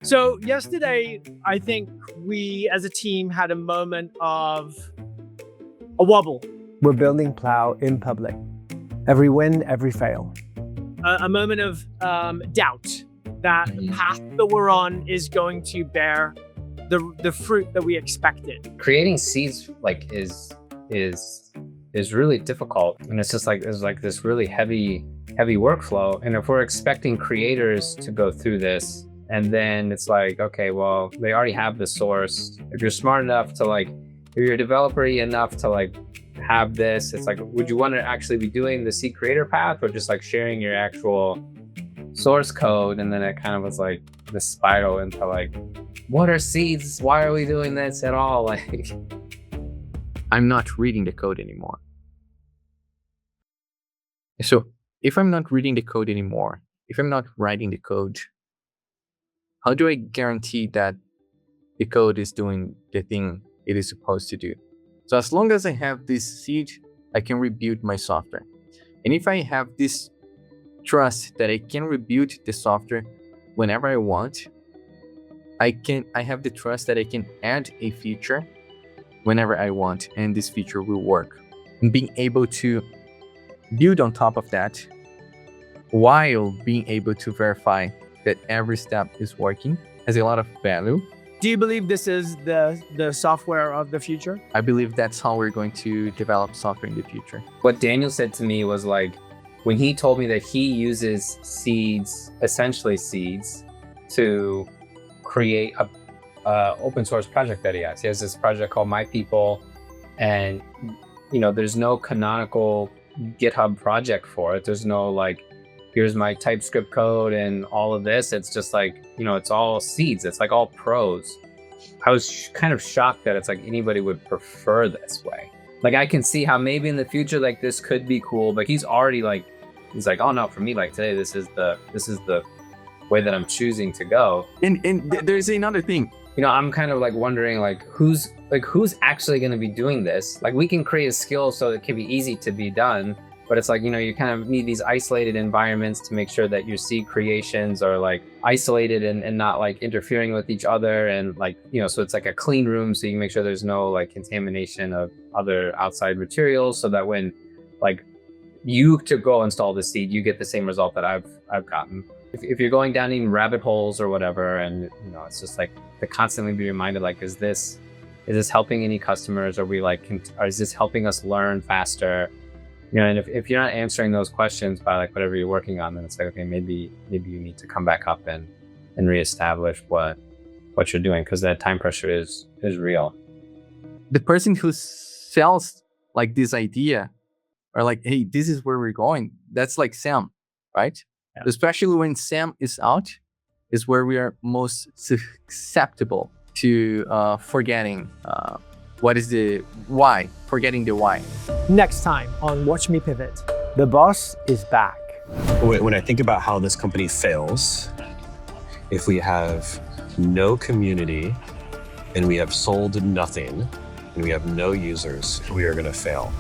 So yesterday, I think we as a team had a moment of a wobble, We're building Plow in public. Every win, every fail. a moment of doubt that the path that we're on is going to bear the fruit that we expected. Creating seeds is really difficult, and it's just like there's like this really heavy workflow. And if we're expecting creators to go through this, and then it's like, okay, well, they already have the source. If you're smart enough to if you're developer-y enough to have this, it's like, would you want to actually be doing the seed creator path or just sharing your actual source code? And then it kind of was like this spiral into what are seeds? Why are we doing this at all? I'm not reading the code anymore. So if I'm not reading the code anymore, if I'm not writing the code, how do I guarantee that the code is doing the thing it is supposed to do? So as long as I have this seed, I can rebuild my software. And if I have this trust that I can rebuild the software whenever I want, I have the trust that I can add a feature whenever I want, and this feature will work. And being able to build on top of that while being able to verify that every step is working has a lot of value. Do you believe this is the software of the future? I believe that's how we're going to develop software in the future. What Daniel said to me was when he told me that he uses seeds, essentially seeds, to create a open source project that he has. He has this project called MyPeople, and there's no canonical GitHub project for it. There's no here's my TypeScript code and all of this. It's just it's all seeds. It's all prose. I was kind of shocked that it's anybody would prefer this way. I can see how maybe in the future this could be cool, but he's already he's oh no, for me today this is the way that I'm choosing to go. And there's another thing. I'm kind of wondering who's actually going to be doing this. We can create a skill so it can be easy to be done, but it's you kind of need these isolated environments to make sure that your seed creations are isolated and not interfering with each other, and so it's a clean room, so you can make sure there's no contamination of other outside materials, so that when you to go install the seed, you get the same result that I've gotten. If you're going down even rabbit holes or whatever, and it's just to constantly be reminded, is this helping any customers? Or is this helping us learn faster? And if you're not answering those questions by whatever you're working on, then it's okay, maybe you need to come back up and reestablish what you're doing, because that time pressure is real. The person who sells this idea, or hey, this is where we're going, that's Sam, right? Yeah. Especially when Sam is out, is where we are most susceptible to forgetting what is the why, forgetting the why. Next time on Watch Me Pivot. The boss is back. When I think about how this company fails, if we have no community and we have sold nothing and we have no users, we are going to fail.